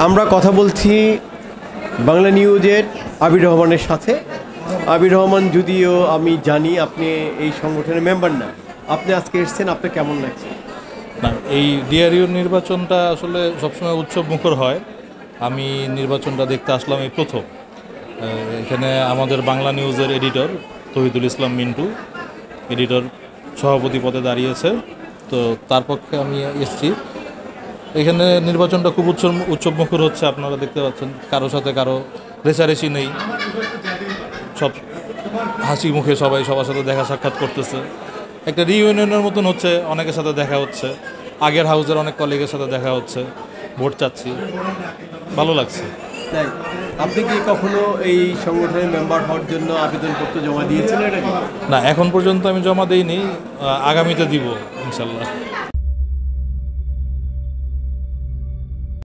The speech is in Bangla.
আমরা কথা বলছি বাংলা নিউজের আবির রহমানের সাথে। আবির রহমান, যদিও আমি জানি আপনি এই সংগঠনের মেম্বার না, আপনি আজকে এসেছেন, আপনার কেমন লাগছে? না, এই ডিআরইউ নির্বাচনটা আসলে সবসময় উৎসব মুখর হয়। আমি নির্বাচনটা দেখতে আসলাম এই প্রথম। এখানে আমাদের বাংলা নিউজের এডিটর তহিদুল ইসলাম মিন্টু এডিটর সভাপতি পদে দাঁড়িয়েছে, তো তার পক্ষে আমি এসেছি। এখানে নির্বাচনটা খুব উৎসব মুখর হচ্ছে, আপনারা দেখতে পাচ্ছেন। কারো সাথে কারো রেষারেষি নেই, সব হাসি মুখে সবাই সবার সাথে দেখা সাক্ষাৎ করতেছে। একটা রিইউনিয়নের মতন হচ্ছে, অনেকের সাথে দেখা হচ্ছে, আগের হাউসের অনেক কলিগের সাথে দেখা হচ্ছে, ভোট চাচ্ছি, ভালো লাগছে। তাই আপনি কি কখনো এই সংগঠনের মেম্বার হওয়ার জন্য আবেদনপত্র জমা দিয়েছেন? এটা না, এখন পর্যন্ত আমি জমা দিইনি, আগামীতে দিব ইনশাল্লাহ।